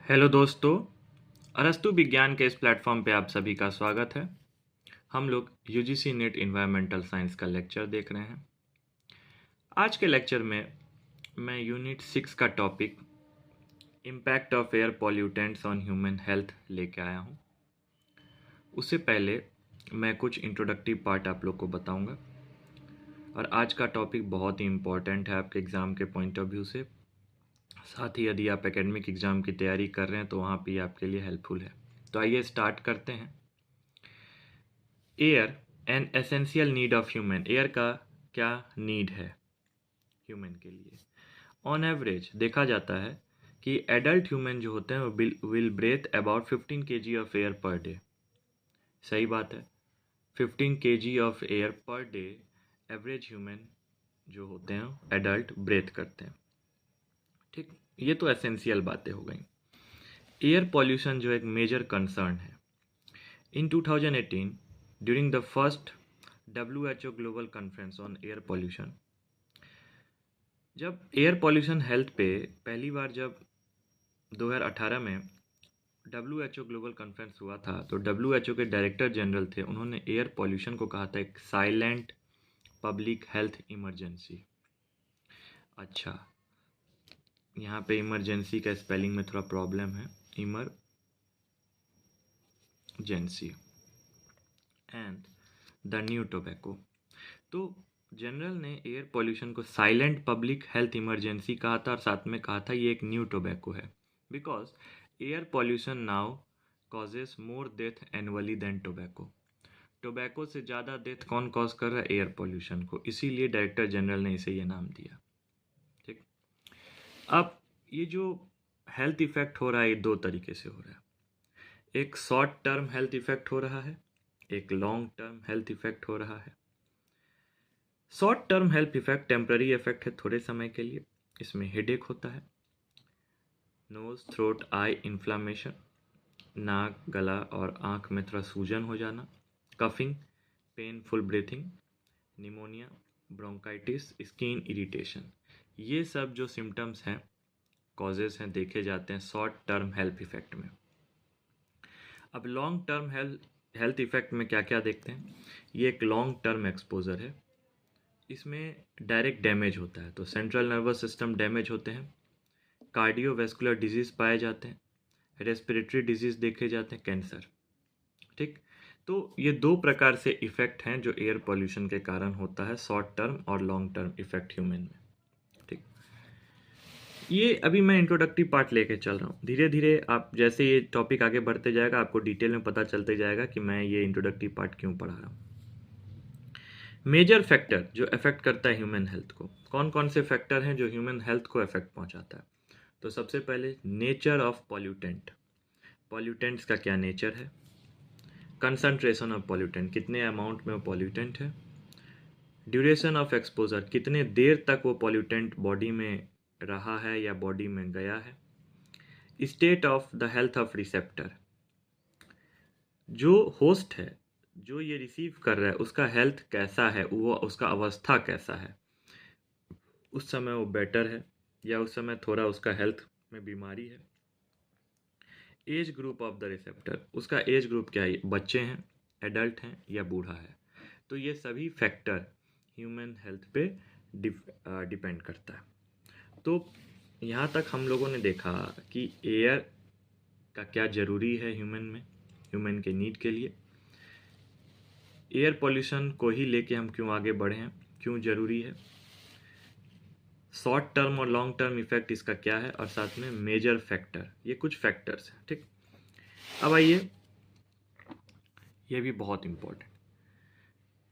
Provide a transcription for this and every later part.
Hello दोस्तों। अरस्तु विज्ञान के इस प्लेटफॉर्म पे आप सभी का स्वागत है। हम लोग यूजीसी नेट इन्वायरमेंटल साइंस का लेक्चर देख रहे हैं। आज के लेक्चर में मैं यूनिट 6 का topic impact of air pollutants on human health लेके आया हूँ। उससे पहले मैं कुछ इंट्रोडक्टिव पार्ट आप लोग को बताऊंगा। और आज का टॉपिक बहुत ही इम्पोर्टेंट है आपके एग्ज़ाम के पॉइंट ऑफ व्यू से। साथ ही यदि आप एकेडमिक एग्ज़ाम की तैयारी कर रहे हैं तो वहाँ भी आपके लिए हेल्पफुल है। तो आइए स्टार्ट करते हैं। Air an essential need of human. Air का क्या नीड है ह्यूमन के लिए? ऑन एवरेज देखा जाता है कि एडल्ट ह्यूमन जो होते हैं वो will breathe about 15 kg of air per day. सही बात है, 15 kg of air per day average human जो होते हैं एडल्ट ब्रेथ करते हैं। ठीक, ये तो एसेंशियल बातें हो गई। एयर पॉल्यूशन जो एक मेजर कंसर्न है। इन 2018 during the first WHO global conference on air pollution, जब एयर पॉल्यूशन हेल्थ पे पहली बार जब 2018 में WHO ग्लोबल कॉन्फ्रेंस हुआ था तो WHO के डायरेक्टर जनरल थे, उन्होंने एयर पॉल्यूशन को कहा था एक साइलेंट पब्लिक हेल्थ इमरजेंसी। अच्छा, यहाँ पे इमरजेंसी का स्पेलिंग में थोड़ा प्रॉब्लम है, emergency and the new tobacco. तो जनरल ने एयर पॉल्यूशन को साइलेंट पब्लिक हेल्थ इमरजेंसी कहा था और साथ में कहा था ये एक न्यू टोबैको है, because air pollution now causes more death annually than tobacco. Tobacco से ज़्यादा डेथ कौन कॉज कर रहा है? एयर पॉल्यूशन को। इसीलिए डायरेक्टर जनरल ने इसे ये नाम दिया। ठीक, अब ये जो हेल्थ इफेक्ट हो रहा है ये दो तरीके से हो रहा है। एक शॉर्ट टर्म हेल्थ इफेक्ट हो रहा है, एक लॉन्ग टर्म हेल्थ इफेक्ट हो रहा है। Short term health effect temporary effect है, थोड़े समय के लिए। इसमें हेडेक होता है, नोज थ्रोट आई इन्फ्लामेशन, नाक गला और आँख में थोड़ा सूजन हो जाना, coughing, painful breathing, pneumonia, bronchitis, skin irritation. ये सब जो सिम्टम्स हैं, कॉजेस हैं, देखे जाते हैं शॉर्ट टर्म हेल्थ इफेक्ट में। अब लॉन्ग टर्म हेल्थ इफेक्ट में क्या क्या देखते हैं? ये एक लॉन्ग टर्म एक्सपोजर है। इसमें डायरेक्ट डैमेज होता है, तो सेंट्रल नर्वस सिस्टम डैमेज होते हैं, कार्डियोवैस्कुलर डिजीज़ पाए जाते हैं, रेस्पिरेटरी डिजीज़ देखे जाते हैं, कैंसर। ठीक, तो ये दो प्रकार से इफ़ेक्ट हैं जो एयर पॉल्यूशन के कारण होता है, शॉर्ट टर्म और लॉन्ग टर्म इफ़ेक्ट ह्यूमन में। ठीक, ये अभी मैं इंट्रोडक्टिव पार्ट लेके चल रहा हूँ। धीरे धीरे आप जैसे ये टॉपिक आगे बढ़ते जाएगा आपको डिटेल में पता चलते जाएगा कि मैं ये इंट्रोडक्टिव पार्ट क्यों पढ़ा रहा हूँ। मेजर फैक्टर जो अफेक्ट करता है ह्यूमन हेल्थ को, कौन कौन से फैक्टर हैं जो ह्यूमन हेल्थ को अफेक्ट पहुंचाता है? तो सबसे पहले नेचर ऑफ पॉल्यूटेंट। पॉल्यूटेंट्स का क्या नेचर है? कंसंट्रेशन ऑफ पॉल्यूटेंट, कितने अमाउंट में वो पॉल्यूटेंट है। ड्यूरेशन ऑफ एक्सपोजर, कितने देर तक वो पॉल्यूटेंट बॉडी में रहा है या बॉडी में गया है। State of the health of receptor, जो होस्ट है, जो ये रिसीव कर रहा है, उसका हेल्थ कैसा है, वो उसका अवस्था कैसा है, उस समय वो बेटर है या उस समय थोड़ा उसका हेल्थ में बीमारी है। Age group of the receptor, उसका एज ग्रुप क्या है, बच्चे हैं, एडल्ट हैं या बूढ़ा है। तो ये सभी फैक्टर ह्यूमन हेल्थ पे डिपेंड करता है। तो यहाँ तक हम लोगों ने देखा कि एयर का क्या ज़रूरी है ह्यूमन में, ह्यूमन के नीड के लिए। एयर पॉल्यूशन को ही लेके हम क्यों आगे बढ़े हैं, क्यों ज़रूरी है, शॉर्ट टर्म और लॉन्ग टर्म इफेक्ट इसका क्या है, और साथ में मेजर फैक्टर, ये कुछ फैक्टर्स हैं। ठीक, अब आइए, ये भी बहुत इम्पोर्टेंट,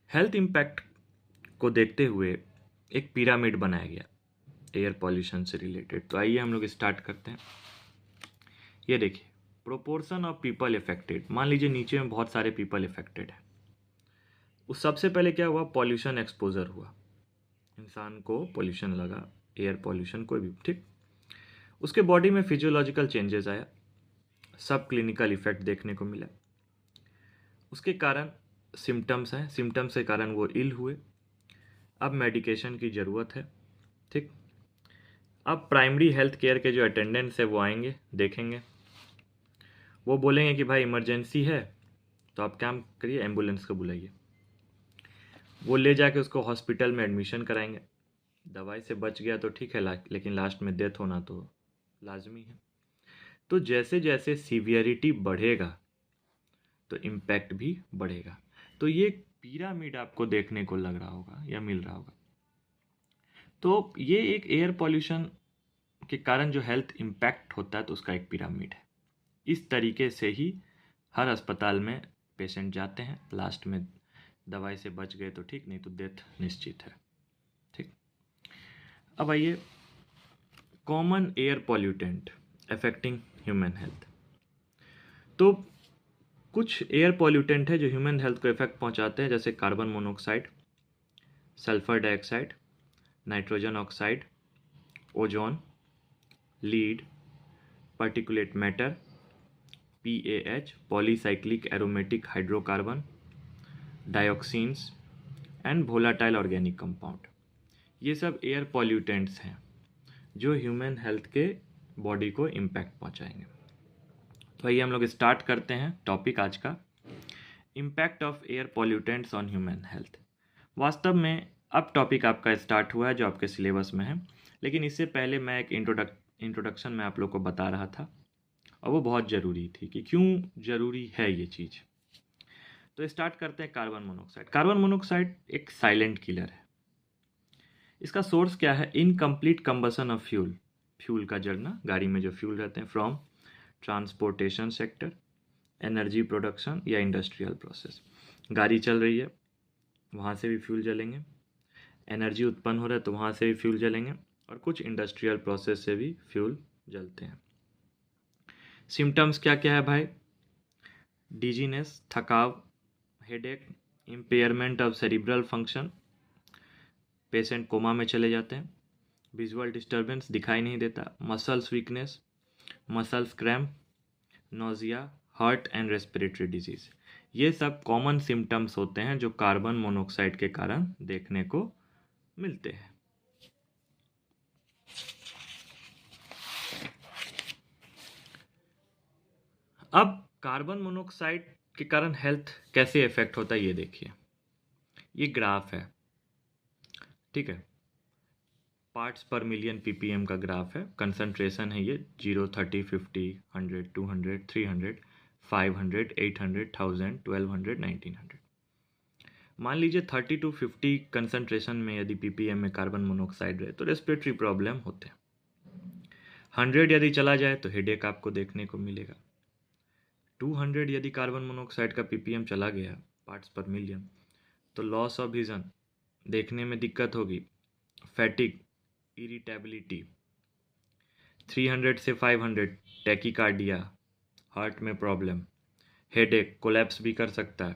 हेल्थ इम्पैक्ट को देखते हुए एक पिरामिड बनाया गया एयर पॉल्यूशन से रिलेटेड। तो आइए हम लोग स्टार्ट करते हैं। ये देखिए, प्रोपोर्शन ऑफ पीपल इफेक्टेड। मान लीजिए नीचे में बहुत सारे पीपल इफेक्टेड है। उस सबसे पहले क्या हुआ, पॉल्यूशन एक्सपोजर हुआ, इंसान को पॉल्यूशन लगा, एयर पॉल्यूशन कोई भी। ठीक, उसके बॉडी में फिजियोलॉजिकल चेंजेस आया, सब क्लिनिकल इफेक्ट देखने को मिला। उसके कारण सिम्टम्स हैं, सिम्टम्स के कारण वो इल हुए, अब मेडिकेशन की ज़रूरत है। ठीक, अब प्राइमरी हेल्थ केयर के जो अटेंडेंट्स है वो आएंगे, देखेंगे वो बोलेंगे कि भाई इमरजेंसी है, तो आप काम करिए, एम्बुलेंस को बुलाइए। वो ले जाके उसको हॉस्पिटल में एडमिशन कराएंगे। दवाई से बच गया तो ठीक है, लेकिन लास्ट में डेथ होना तो लाजमी है। तो जैसे जैसे सीवियरिटी बढ़ेगा तो इम्पैक्ट भी बढ़ेगा। तो ये पिरामिड आपको देखने को लग रहा होगा या मिल रहा होगा। तो ये एक एयर पॉल्यूशन के कारण जो हेल्थ इम्पैक्ट होता है तो उसका एक पिरामिड है। इस तरीके से ही हर अस्पताल में पेशेंट जाते हैं, लास्ट में दवाई से बच गए तो ठीक, नहीं तो डेथ निश्चित है। ठीक, अब आइए common air pollutant affecting human health. तो कुछ एयर पॉल्यूटेंट है जो ह्यूमन हेल्थ को इफेक्ट पहुंचाते हैं, जैसे carbon monoxide, sulphur dioxide, nitrogen oxide, ozone, lead, particulate matter, PAH polycyclic aromatic hydrocarbon, dioxins and volatile organic compound. ये सब एयर पॉल्यूटेंट्स हैं जो ह्यूमन हेल्थ के बॉडी को इम्पैक्ट पहुंचाएंगे। तो आइए हम लोग स्टार्ट करते हैं टॉपिक आज का, impact of air pollutants on human health. वास्तव में अब टॉपिक आपका स्टार्ट हुआ है जो आपके सिलेबस में है, लेकिन इससे पहले मैं एक इंट्रोडक्शन में आप लोग को बता रहा था, और वो बहुत ज़रूरी थी कि क्यों ज़रूरी है ये चीज़। तो स्टार्ट करते हैं कार्बन मोनोऑक्साइड। कार्बन मोनोऑक्साइड एक साइलेंट किलर है। इसका सोर्स क्या है? Incomplete combustion of fuel, fuel का जलना, गाड़ी में जो फ्यूल रहते हैं, from transportation sector, energy production या इंडस्ट्रियल प्रोसेस। गाड़ी चल रही है, वहाँ से भी फ्यूल जलेंगे, एनर्जी उत्पन्न हो रहा है तो वहाँ से भी फ्यूल जलेंगे, और कुछ इंडस्ट्रियल प्रोसेस से भी फ्यूल जलते हैं। सिम्टम्स क्या क्या है भाई? डिजीनेस, थकाव, headache, impairment of cerebral function, patient coma में चले जाते हैं, विजुअल डिस्टर्बेंस, दिखाई नहीं देता, muscles weakness, muscles cramp, nausea, heart and respiratory disease. ये सब कॉमन सिम्टम्स होते हैं जो कार्बन मोनोऑक्साइड के कारण देखने को मिलते हैं। अब कार्बन मोनोऑक्साइड के कारण हेल्थ कैसे इफेक्ट होता है ये देखिए। ये ग्राफ है, ठीक है, पार्ट्स पर मिलियन ppm का ग्राफ है। कंसंट्रेशन है ये 0, 30, 50, 100, 200, 300, 500, 800, 1000, 1200, 1900। मान लीजिए 30 to 50 कंसंट्रेशन में यदि ppm में कार्बन मोनोऑक्साइड रहे तो रेस्पिरेटरी प्रॉब्लम होते हैं। 100 यदि चला जाए तो हेडेक आपको देखने को मिलेगा। 200 यदि कार्बन मोनोऑक्साइड का ppm चला गया पार्ट्स पर मिलियन तो लॉस ऑफ विजन, देखने में दिक्कत होगी, फैटिक, इरिटेबिलिटी। 300 से 500 टैकीकार्डिया, हार्ट में प्रॉब्लम, हेडेक, कोलैप्स भी कर सकता है।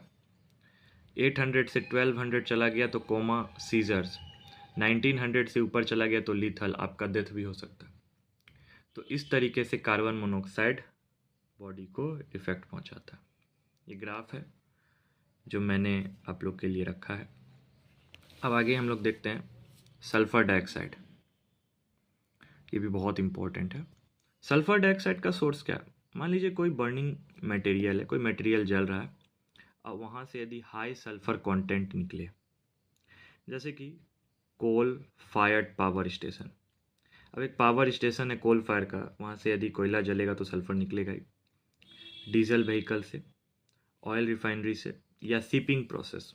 800 से 1200 चला गया तो कोमा, सीजर्स। 1900 से ऊपर चला गया तो लीथल, आपका डेथ भी हो सकता है। तो इस तरीके से कार्बन मोनोऑक्साइड बॉडी को इफेक्ट पहुंचाता है। ये ग्राफ है जो मैंने आप लोग के लिए रखा है। अब आगे हम लोग देखते हैं सल्फर डाइऑक्साइड। ये भी बहुत इंपॉर्टेंट है। सल्फर डाइऑक्साइड का सोर्स क्या है? मान लीजिए कोई बर्निंग मटेरियल है, कोई मटेरियल जल रहा है, और वहाँ से यदि हाई सल्फर कंटेंट निकले, जैसे कि कोल फायर्ड पावर स्टेशन। अब एक पावर स्टेशन है कोल फायर का, वहाँ से यदि कोयला जलेगा तो सल्फर निकलेगा ही। डीजल व्हीकल से, ऑयल रिफाइनरी से, या शिपिंग प्रोसेस,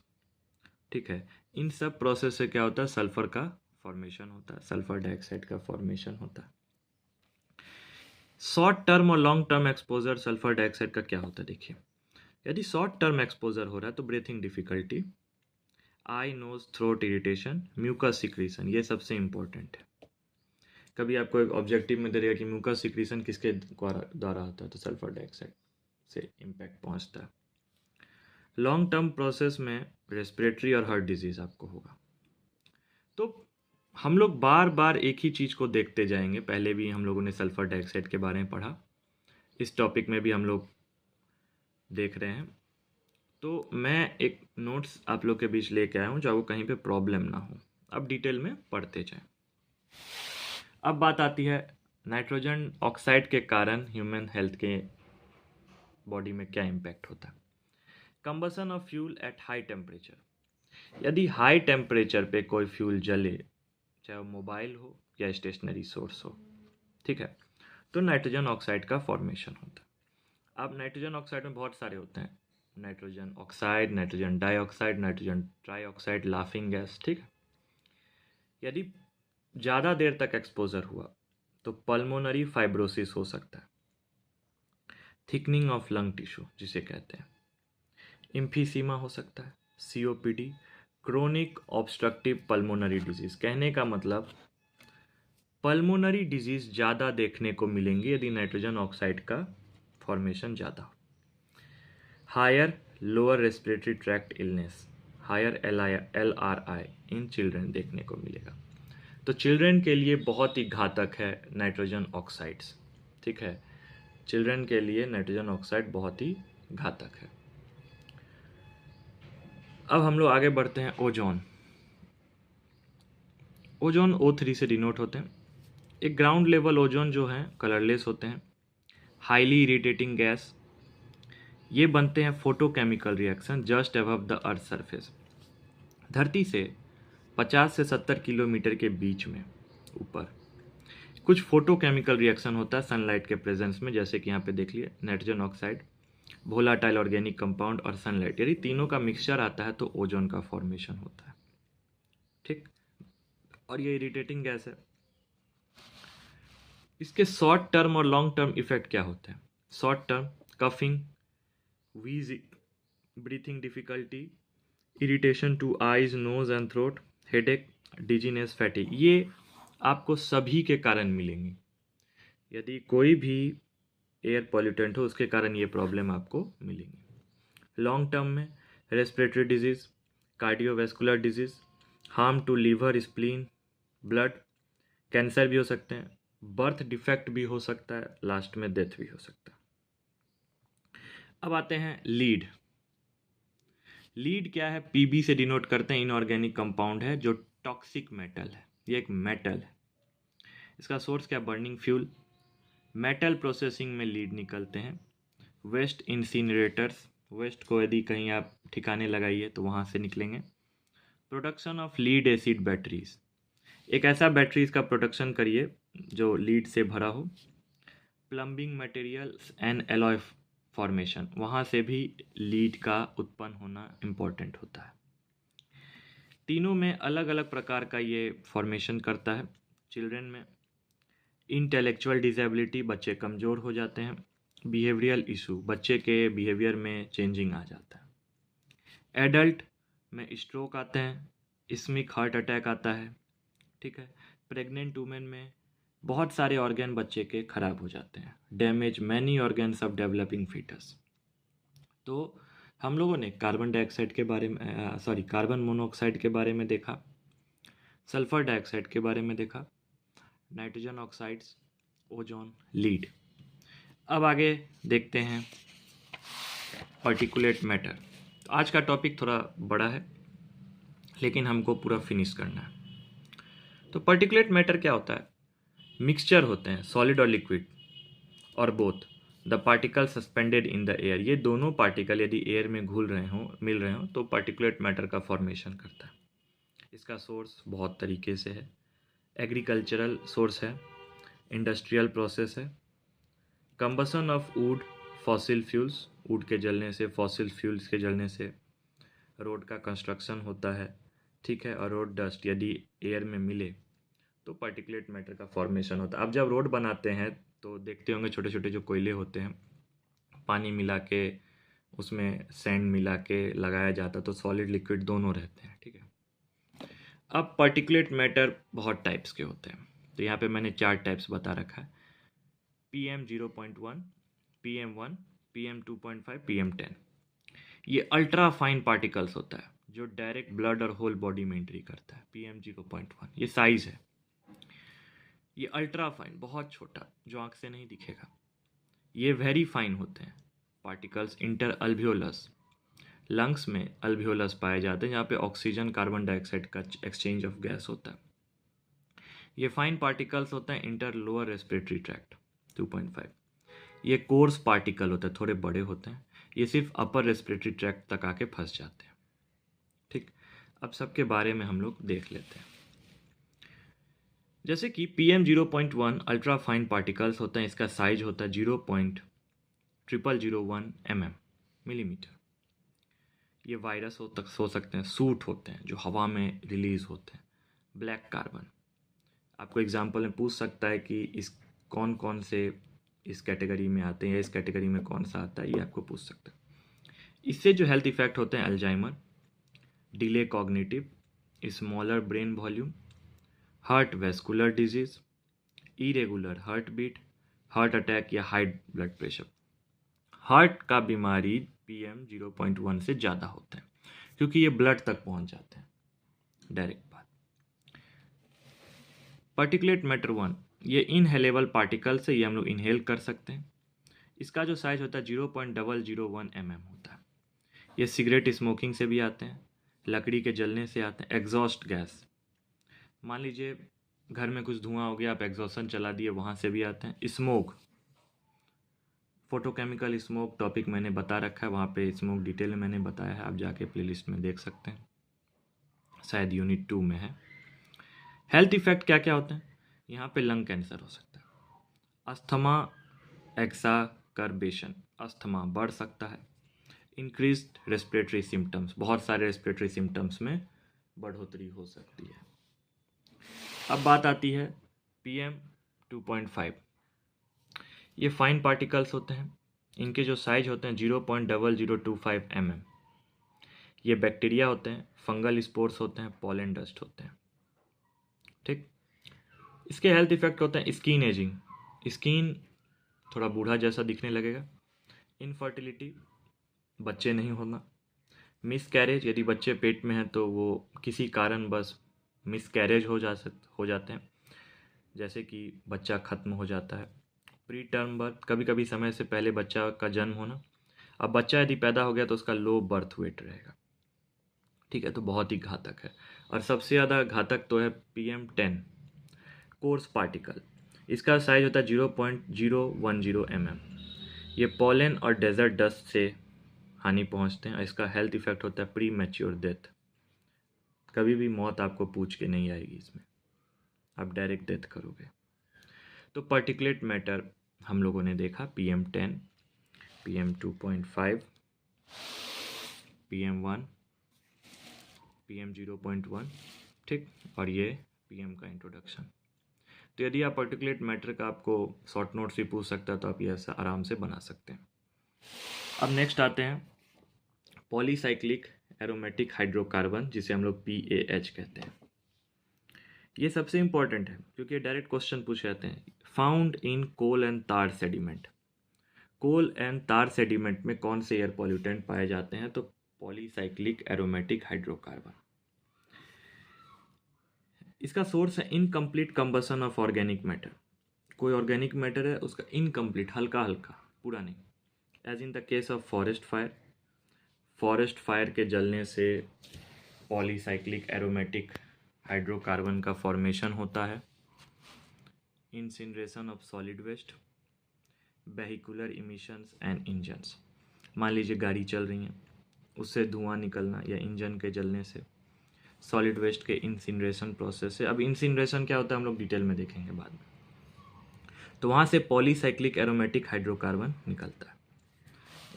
ठीक है, इन सब प्रोसेस से क्या होता है? सल्फर का फॉर्मेशन होता है, सल्फर डाइऑक्साइड का फॉर्मेशन होता है। शॉर्ट टर्म और long term exposure sulphur dioxide का क्या होता है देखिए। यदि शॉर्ट टर्म एक्सपोजर हो रहा है तो breathing difficulty, eye nose throat irritation, mucus secretion, ये सबसे इंपॉर्टेंट है। कभी आपको एक ऑब्जेक्टिव में दे देगा कि म्यूकस सिक्रीशन किसके द्वारा होता है, तो सल्फर डाइऑक्साइड से इम्पैक्ट पहुंचता है। लॉन्ग टर्म प्रोसेस में रेस्पिरेटरी और हार्ट डिजीज आपको होगा। तो हम लोग बार बार एक ही चीज़ को देखते जाएंगे। पहले भी हम लोगों ने सल्फर डाइऑक्साइड के बारे में पढ़ा, इस टॉपिक में भी हम लोग देख रहे हैं। तो मैं एक नोट्स आप लोग के बीच लेके आया हूँ, जो कहीं पे प्रॉब्लम ना हो। अब डिटेल में पढ़ते जाएं। अब बात आती है नाइट्रोजन ऑक्साइड के कारण ह्यूमन हेल्थ के बॉडी में क्या इम्पैक्ट होता है। Combustion of fuel at high temperature, यदि हाई टेम्परेचर पे कोई फ्यूल जले, चाहे वो मोबाइल हो या स्टेशनरी सोर्स हो, ठीक है, तो नाइट्रोजन ऑक्साइड का फॉर्मेशन होता है। अब नाइट्रोजन ऑक्साइड में बहुत सारे होते हैं, nitrogen oxide, nitrogen dioxide, nitrogen trioxide, laughing gas, ठीक है। यदि ज़्यादा देर तक एक्सपोजर हुआ तो पल्मोनरी फाइब्रोसिस हो सकता है, थिकनिंग ऑफ लंग टिश्यू जिसे कहते हैं, इम्फीसीमा हो सकता है, COPD, chronic obstructive pulmonary disease. कहने का मतलब पल्मोनरी डिजीज ज़्यादा देखने को मिलेंगी यदि नाइट्रोजन ऑक्साइड का फॉर्मेशन ज़्यादा हो। Higher lower respiratory tract illness, higher LRI in children देखने को मिलेगा। तो चिल्ड्रन के लिए बहुत ही घातक है नाइट्रोजन ऑक्साइड्स, ठीक है, चिल्ड्रन के लिए नाइट्रोजन ऑक्साइड बहुत ही घातक है। अब हम लोग आगे बढ़ते हैं। ओजोन, ओजोन O3 से डिनोट होते हैं। एक ग्राउंड लेवल ओजोन जो है कलरलेस होते हैं, हाईली इरिटेटिंग गैस, ये बनते हैं photochemical reaction just above the earth surface, धरती से 50 से 70 किलोमीटर के बीच में ऊपर कुछ फोटोकेमिकल रिएक्शन होता है सनलाइट के प्रेजेंस में, जैसे कि यहाँ पे देख लिए nitrogen oxide, volatile organic compound और सनलाइट, यदि तीनों का मिक्सचर आता है तो ओजोन का फॉर्मेशन होता है, ठीक। और ये इरिटेटिंग गैस है। इसके शॉर्ट टर्म और लॉन्ग टर्म इफेक्ट क्या होते हैं? Short term coughing, wheezing, breathing difficulty, irritation to eyes, nose and throat, headache, dizziness, fatigue, ये आपको सभी के कारण मिलेंगी। यदि कोई भी एयर पॉल्यूटेंट हो उसके कारण ये प्रॉब्लम आपको मिलेंगी। लॉन्ग टर्म में respiratory disease, cardiovascular disease, harm to liver, spleen, blood, cancer भी हो सकते हैं, बर्थ डिफेक्ट भी हो सकता है, लास्ट में डेथ भी हो सकता है। अब आते हैं लीड। लीड क्या है? पीबी से डिनोट करते हैं, इनऑर्गेनिक कंपाउंड है जो टॉक्सिक मेटल है, ये एक मेटल है। इसका सोर्स क्या? बर्निंग फ्यूल, मेटल प्रोसेसिंग में लीड निकलते हैं, वेस्ट इंसिनरेटर्स, वेस्ट को यदि कहीं आप ठिकाने लगाइए तो वहाँ से निकलेंगे। Production of lead acid batteries, एक ऐसा बैटरीज का प्रोडक्शन करिए जो लीड से भरा हो। Plumbing materials and alloy formation, वहाँ से भी लीड का उत्पन्न होना इम्पॉर्टेंट होता है। तीनों में अलग अलग प्रकार का ये फॉर्मेशन करता है। चिल्ड्रन में इंटेलेक्चुअल डिसेबिलिटी, बच्चे कमज़ोर हो जाते हैं। बिहेवियरल इशू, बच्चे के बिहेवियर में चेंजिंग आ जाता है। एडल्ट में स्ट्रोक आते हैं, इस्मिक हार्ट अटैक आता है, ठीक है। प्रेग्नेंट वुमेन में बहुत सारे ऑर्गन बच्चे के खराब हो जाते हैं। Damage many organs of developing fetus. तो हम लोगों ने कार्बन डाइऑक्साइड के बारे में कार्बन मोनोऑक्साइड के बारे में देखा, सल्फर डाइऑक्साइड के बारे में देखा, नाइट्रोजन ऑक्साइड्स, ओजोन, लीड। अब आगे देखते हैं पार्टिकुलेट मैटर। तो आज का टॉपिक थोड़ा बड़ा है लेकिन हमको पूरा फिनिश करना है। तो पार्टिकुलेट मैटर क्या होता है? मिक्सचर होते हैं, सॉलिड और लिक्विड और both. The particle suspended in the air, ये दोनों पार्टिकल यदि एयर में घुल रहे हों, मिल रहे हों, तो पार्टिकुलेट मैटर का फॉर्मेशन करता है। इसका सोर्स बहुत तरीके से है, एग्रीकल्चरल सोर्स है, इंडस्ट्रियल प्रोसेस है, combustion of would, fossil fuels, would के जलने से, फॉसिल फ्यूल्स के जलने से रोड का कंस्ट्रक्शन होता है, ठीक है। और रोड डस्ट यदि एयर में मिले तो पार्टिकुलेट मैटर का फॉर्मेशन होता है। अब जब रोड बनाते हैं तो देखते होंगे छोटे छोटे जो कोयले होते हैं, पानी मिला के उसमें सैंड मिला के लगाया जाता, तो सॉलिड लिक्विड दोनों रहते हैं, ठीक है। अब पार्टिकुलेट मैटर बहुत टाइप्स के होते हैं, तो यहाँ पे मैंने 4 टाइप्स बता रखा है। PM0.1, PM1, PM2.5, PM10। ये अल्ट्रा फाइन पार्टिकल्स होता है जो डायरेक्ट ब्लड और होल बॉडी में एंट्री करता है। PM0.1 ये साइज है, ये अल्ट्रा फाइन, बहुत छोटा, जो आंख से नहीं दिखेगा। ये वेरी फाइन होते हैं पार्टिकल्स इंटर अल्वियोलस, लंग्स में अल्वियोलस पाए जाते हैं जहाँ पे ऑक्सीजन कार्बन डाइऑक्साइड का एक्सचेंज ऑफ गैस होता है। ये फाइन पार्टिकल्स होते हैं इंटर लोअर रेस्पिरेटरी ट्रैक्ट 2.5। ये कोर्स पार्टिकल होते हैं, थोड़े बड़े होते हैं, ये सिर्फ अपर रेस्पिरेटरी ट्रैक्ट तक आके फंस जाते हैं। ठीक, अब सबके बारे में हम लोग देख लेते हैं। जैसे कि PM0.1 अल्ट्रा फाइन पार्टिकल्स होते हैं, इसका साइज होता है 0.0001 mm मिलीमीटर। ये वायरस हो सकते हैं, सूट होते हैं जो हवा में रिलीज होते हैं। ब्लैक कार्बन आपको एग्जाम्पल में पूछ सकता है कि इस कौन कौन से इस कैटेगरी में आते हैं या इस कैटेगरी में कौन सा आता है, ये आपको पूछ सकता है। इससे जो हेल्थ इफेक्ट होते हैं Alzheimer, delay cognitive, smaller brain volume, heart vascular disease, irregular heart beat, heart attack या हाई ब्लड प्रेशर। हार्ट का बीमारी PM0.1 से ज़्यादा होता है क्योंकि ये ब्लड तक पहुंच जाते हैं, डायरेक्ट बात। पार्टिकुलेट मैटर 1, ये इनहेलेबल पार्टिकल से ये हम लोग इनहेल कर सकते हैं। इसका जो साइज होता है 0.001 mm होता है। ये सिगरेट स्मोकिंग से भी आते हैं, लकड़ी के जलने से आते हैं, एग्जॉस्ट गैस, मान लीजिए घर में कुछ धुआं हो गया, आप एग्जॉस्टन चला दिए, वहाँ से भी आते हैं। स्मोक, फोटोकेमिकल स्मोक टॉपिक मैंने बता रखा है, वहाँ पे स्मोक डिटेल में मैंने बताया है, आप जाके प्लेलिस्ट में देख सकते हैं, शायद यूनिट 2 में है। हेल्थ इफेक्ट क्या क्या होते हैं यहाँ पे? लंग कैंसर हो सकता है, अस्थमा एक्साकर्बेशन, अस्थमा बढ़ सकता है, इंक्रीज्ड रेस्पिरेटरी सिम्टम्स, बहुत सारे रेस्पिरेटरी सिम्टम्स में बढ़ोतरी हो सकती है। अब बात आती है PM2.5, ये फाइन पार्टिकल्स होते हैं, इनके जो साइज होते हैं 0.0025 mm। ये बैक्टीरिया होते हैं, फंगल स्पोर्स होते हैं, पॉलन डस्ट होते हैं। ठीक, इसके हेल्थ इफेक्ट होते हैं स्किन एजिंग, स्किन थोड़ा बूढ़ा जैसा दिखने लगेगा, इनफर्टिलिटी, बच्चे नहीं होना, मिस कैरेज, यदि बच्चे पेट में हैं तो वो किसी कारण बस मिस कैरेज हो जाते हैं, जैसे कि बच्चा खत्म हो जाता है। प्री टर्म बर्थ, कभी कभी समय से पहले बच्चा का जन्म होना। अब बच्चा यदि पैदा हो गया तो उसका लो बर्थ वेट रहेगा, ठीक है, तो बहुत ही घातक है। और सबसे ज़्यादा घातक तो है PM10 कोर्स पार्टिकल, इसका साइज होता है 0.010 mm। ये पॉलन और डेजर्ट डस्ट से हानि पहुंचते हैं, और इसका हेल्थ इफेक्ट होता है प्री मैच्योर डेथ। कभी भी मौत आपको पूछ के नहीं आएगी, इसमें आप डायरेक्ट डेथ करोगे। तो पार्टिकुलेट मैटर हम लोगों ने देखा PM10, PM2.5, PM1, PM0.1, ठीक, और ये PM का इंट्रोडक्शन। तो यदि आप पार्टिकुलेट मैटर का आपको शॉर्ट नोट्स भी पूछ सकता है तो आप ये ऐसा आराम से बना सकते हैं। अब नेक्स्ट आते हैं पॉलीसाइक्लिक एरोमेटिक हाइड्रोकार्बन, जिसे हम लोग PAH कहते हैं। ये सबसे इंपॉर्टेंट है क्योंकि डायरेक्ट क्वेश्चन पूछे जाते हैं। Found in coal and tar sediment, coal and tar sediment में कौन से एयर पॉल्यूटेंट पाए जाते हैं? तो पॉलीसाइक्लिक एरोमेटिक हाइड्रोकार्बन। इसका सोर्स है incomplete combustion of organic matter, कोई ऑर्गेनिक मैटर है उसका इनकम्प्लीट, हल्का हल्का, पूरा नहीं, as in the case of forest fire. Forest fire के जलने से पॉलीसाइक्लिक एरोमेटिक हाइड्रोकार्बन का फॉर्मेशन होता है। Incineration of solid waste, vehicular emissions and engines, मान लीजिए गाड़ी चल रही है, उससे धुआं निकलना या इंजन के जलने से, सॉलिड वेस्ट के इंसिनरेशन प्रोसेस से। अब इंसिनरेशन क्या होता है हम लोग डिटेल में देखेंगे बाद में। तो वहाँ से पॉलीसाइक्लिक एरोमेटिक हाइड्रोकार्बन निकलता है।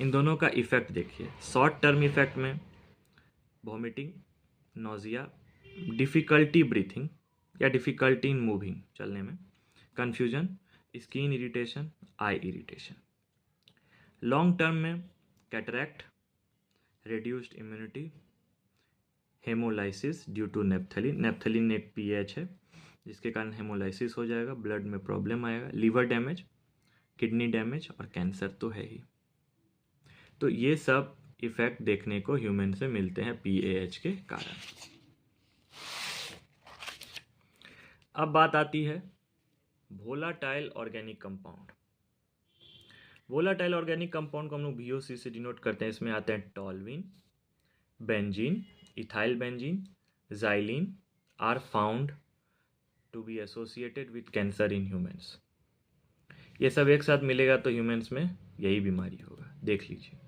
इन दोनों का इफेक्ट देखिए, शॉर्ट टर्म इफेक्ट में वॉमिटिंग, नोजिया, डिफ़िकल्टी ब्रीथिंग या डिफ़िकल्टी इन मूविंग, चलने में, confusion, skin irritation, eye irritation. Long term में cataract, reduced immunity, hemolysis due to naphthalene, naphthalene एक PH है जिसके कारण हेमोलाइसिस हो जाएगा, ब्लड में प्रॉब्लम आएगा, लीवर डैमेज, किडनी डैमेज और कैंसर तो है ही। तो ये सब इफेक्ट देखने को ह्यूमन से मिलते हैं PAH के कारण। अब बात आती है volatile organic compound. Volatile organic compound को हम लोग VOC से डिनोट करते हैं। इसमें आते हैं toluene, benzene, ethyl benzene, xylene are found to be associated with cancer in humans. ये सब एक साथ मिलेगा तो ह्यूमन्स में यही बीमारी होगा, देख लीजिए।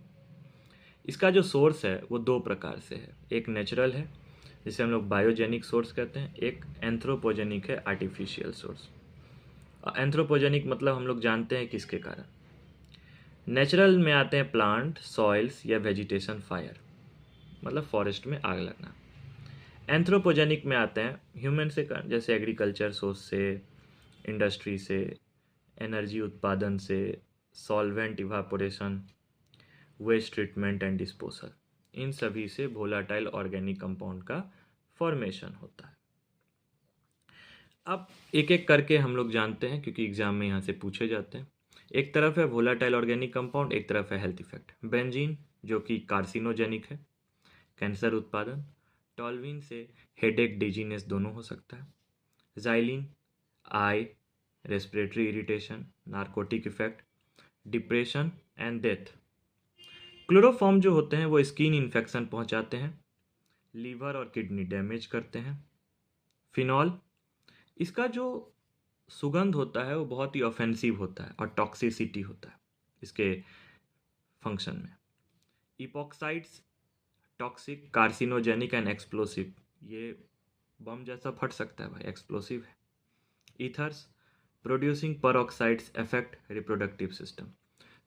इसका जो सोर्स है वो दो प्रकार से है, एक नेचुरल है जिसे हम लोग बायोजेनिक सोर्स कहते हैं, एक एंथ्रोपोजेनिक है, आर्टिफिशियल सोर्स। एंथ्रोपोजेनिक मतलब हम लोग जानते हैं किसके कारण। नेचुरल में आते हैं प्लांट, सॉइल्स या वेजिटेशन फायर, मतलब फॉरेस्ट में आग लगना। एंथ्रोपोजेनिक में आते हैं ह्यूमन से, जैसे एग्रीकल्चर सोर्स से, इंडस्ट्री से, एनर्जी उत्पादन से, solvent evaporation, waste treatment and disposal, इन सभी से वोलाटाइल ऑर्गेनिक कंपाउंड का फॉर्मेशन होता है। अब एक एक करके हम लोग जानते हैं क्योंकि एग्जाम में यहाँ से पूछे जाते हैं। एक तरफ है वोलाटाइल ऑर्गेनिक कंपाउंड, एक तरफ है हेल्थ इफेक्ट। बेंजीन जो कि कार्सिनोजेनिक है, कैंसर उत्पादन। टॉल्विन से हेडेक, डिजीनेस दोनों हो सकता है। Xylene I, respiratory irritation, narcotic effect, depression and death. Chloroform जो होते हैं वो स्किन इन्फेक्शन पहुंचाते हैं, लीवर और किडनी डैमेज करते हैं। फिनॉल, इसका जो सुगंध होता है वो बहुत ही ऑफेंसिव होता है और टॉक्सिसिटी होता है इसके फंक्शन में। Epoxides, toxic, carcinogenic and explosive, ये बम जैसा फट सकता है भाई, एक्सप्लोसिव है। Ethers, producing peroxides, affect reproductive system.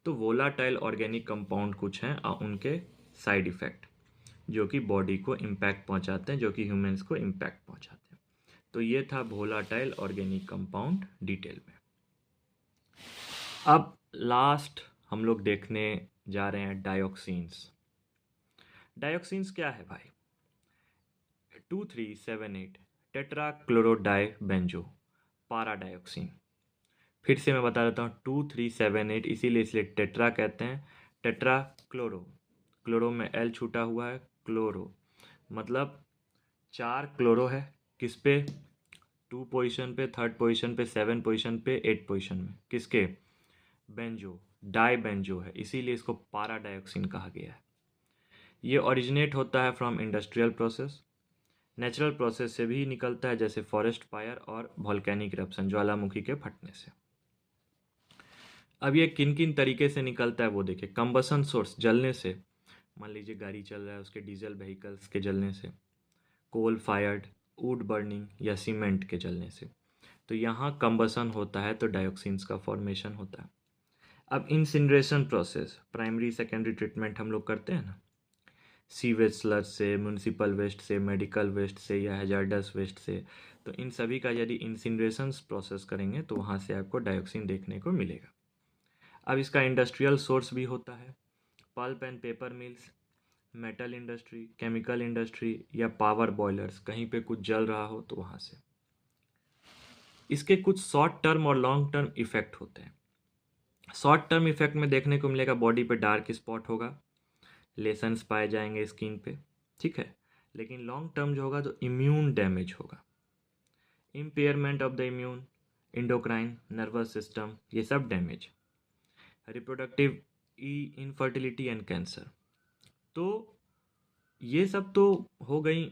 तो वोलाटाइल ऑर्गेनिक कंपाउंड कुछ हैं और उनके साइड इफ़ेक्ट जो कि बॉडी को इम्पैक्ट पहुंचाते हैं, जो कि ह्यूमंस को इम्पैक्ट पहुंचाते हैं। तो ये था वोलाटाइल ऑर्गेनिक कंपाउंड डिटेल में। अब लास्ट हम लोग देखने जा रहे हैं डायोक्सिन्स। डायोक्सिन्स क्या है भाई? 2378 टेट्राक्लोरोडाइबेंजो पाराडायोक्सिन। फिर से मैं बता देता हूँ, 2378 इसीलिए इसलिए टेट्रा कहते हैं। टेट्रा क्लोरो, क्लोरो में एल छूटा हुआ है, क्लोरो मतलब 4 क्लोरो है। किस पे? 2 पोजीशन पे, 3rd पोजीशन पे, 7 पोजीशन पे, 8 पोजीशन में। किसके? बेंजो, डाई बेंजो है, इसीलिए इसको पाराडायोक्सिन कहा गया है। ये ओरिजिनेट होता है from industrial process, natural process से भी निकलता है, जैसे फॉरेस्ट फायर और वॉल्केनिक इरप्शन, ज्वालामुखी के फटने से। अब ये किन किन तरीके से निकलता है वो देखिए। कंबसन सोर्स, जलने से, मान लीजिए गाड़ी चल रहा है उसके डीजल व्हीकल्स के जलने से। कोल फायर्ड, वुड बर्निंग या सीमेंट के जलने से। तो यहाँ कंबसन होता है तो डायोक्सिन्स का फॉर्मेशन होता है। अब incineration process, primary secondary treatment हम लोग करते हैं ना, सीवेज स्लज से, म्यूनिसिपल वेस्ट से, मेडिकल वेस्ट से या हैजार्डस वेस्ट से। तो इन सभी का यदि इंसिनरेशन प्रोसेस करेंगे तो वहाँ से आपको डायोक्सिन देखने को मिलेगा। अब इसका इंडस्ट्रियल सोर्स भी होता है, pulp and paper mills, metal industry, chemical industry या पावर बॉयलर्स, कहीं पे कुछ जल रहा हो तो वहाँ से। इसके कुछ शॉर्ट टर्म और लॉन्ग टर्म इफेक्ट होते हैं। शॉर्ट टर्म इफेक्ट में देखने को मिलेगा बॉडी पे डार्क स्पॉट होगा, लेसन्स पाए जाएंगे स्किन पे, ठीक है। लेकिन लॉन्ग टर्म जो होगा तो इम्यून डैमेज होगा, impairment of the immune, endocrine, nervous system, ये सब damage, reproductive infertility and cancer. तो ये सब तो हो गई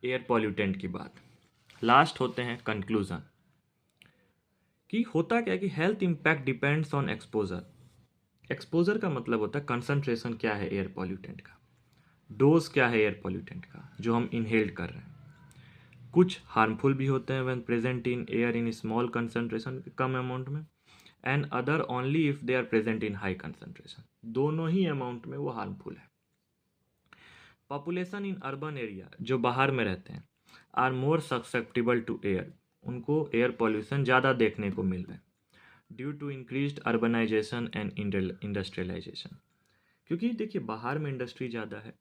एयर पॉल्यूटेंट की बात। लास्ट होते हैं कंक्लूजन कि होता क्या है कि health impact depends on exposure. Exposure का मतलब होता है कंसंट्रेशन क्या है एयर पॉल्यूटेंट का, डोज क्या है एयर पॉल्यूटेंट का जो हम इनहेल्ड कर रहे हैं। कुछ हार्मफुल भी होते हैं when present in air in small concentration, कम अमाउंट में, and other only if they are present in high concentration, दोनों ही अमाउंट में वो हार्मफुल है। पॉपुलेशन इन अर्बन एरिया, जो बाहर में रहते हैं, are more susceptible to air, उनको एयर पॉल्यूशन ज़्यादा देखने को मिल रहा है due to increased urbanisation and industrialisation. क्योंकि देखिए बाहर में इंडस्ट्री ज़्यादा है,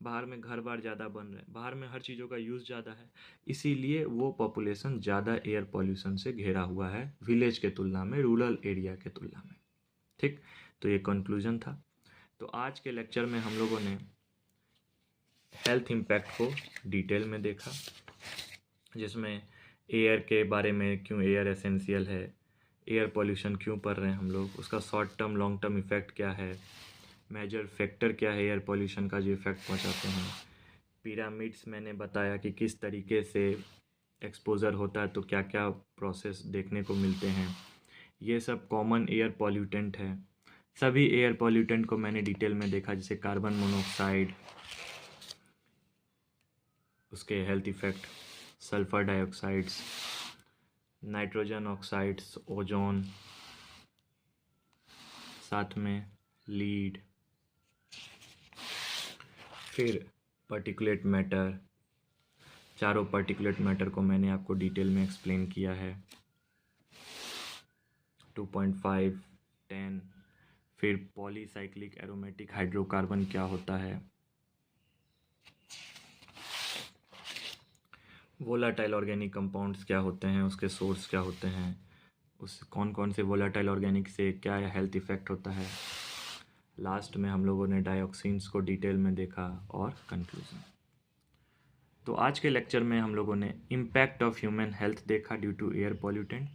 बाहर में घर बार ज़्यादा बन रहे हैं, बाहर में हर चीज़ों का यूज़ ज़्यादा है, इसीलिए वो पॉपुलेशन ज़्यादा एयर पॉल्यूशन से घिरा हुआ है विलेज के तुलना में, रूरल एरिया के तुलना में, ठीक। तो ये कंक्लूजन था। तो आज के लेक्चर में हम लोगों ने हेल्थ इम्पैक्ट को डिटेल में देखा, जिसमें एयर के बारे में, क्यों एयर एसेंशियल है, एयर पॉल्यूशन क्यों पढ़ रहे हैं हम लोग, उसका short term long term effect क्या है, मेजर फैक्टर क्या है एयर पॉल्यूशन का जो इफ़ेक्ट पहुंचाते हैं। पिरामिड्स मैंने बताया कि किस तरीके से एक्सपोज़र होता है तो क्या क्या प्रोसेस देखने को मिलते हैं, ये सब कॉमन एयर पॉल्यूटेंट है। सभी एयर पॉल्यूटेंट को मैंने डिटेल में देखा, जैसे कार्बन मोनोऑक्साइड, उसके health effect, sulphur dioxides, nitrogen oxides, ozone, साथ में लीड, फिर पर्टिकुलेट मैटर। चारों पर्टिकुलेट मैटर को मैंने आपको डिटेल में एक्सप्लेन किया है। 2.5, 10, फिर पॉलीसाइक्लिक एरोमेटिक हाइड्रोकार्बन क्या होता है, वोलाटाइल ऑर्गेनिक कंपाउंड्स क्या होते हैं, उसके सोर्स क्या होते हैं, उस कौन कौन से वोलाटाइल ऑर्गेनिक से क्या हेल्थ इफ़ेक्ट होता है। लास्ट में हम लोगों ने डाइऑक्सिन्स को डिटेल में देखा और कंक्लूजन। तो आज के लेक्चर में हम लोगों ने इम्पैक्ट ऑफ ह्यूमन हेल्थ देखा due to air pollutant.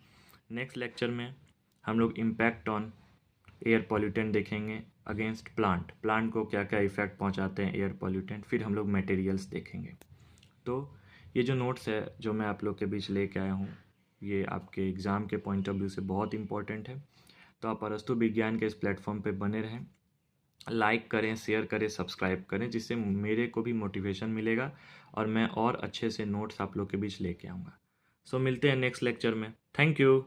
Next lecture में हम लोग इम्पैक्ट ऑन एयर पॉल्यूटेंट देखेंगे अगेंस्ट प्लांट को क्या क्या इफ़ेक्ट पहुंचाते हैं एयर पॉल्यूटेंट। फिर हम लोग मटेरियल्स देखेंगे। तो ये जो नोट्स है जो मैं आप लोग के बीच लेके आया हूँ, ये आपके एग्ज़ाम के पॉइंट ऑफ व्यू से बहुत इंपॉर्टेंट है। तो आप अरस्तु विज्ञान के इस प्लेटफॉर्म पे बने रहें, लाइक करें, शेयर करें, सब्सक्राइब करें, जिससे मेरे को भी मोटिवेशन मिलेगा और मैं और अच्छे से नोट्स आप लोग के बीच लेके आऊँगा। सो मिलते हैं नेक्स्ट लेक्चर में। Thank you.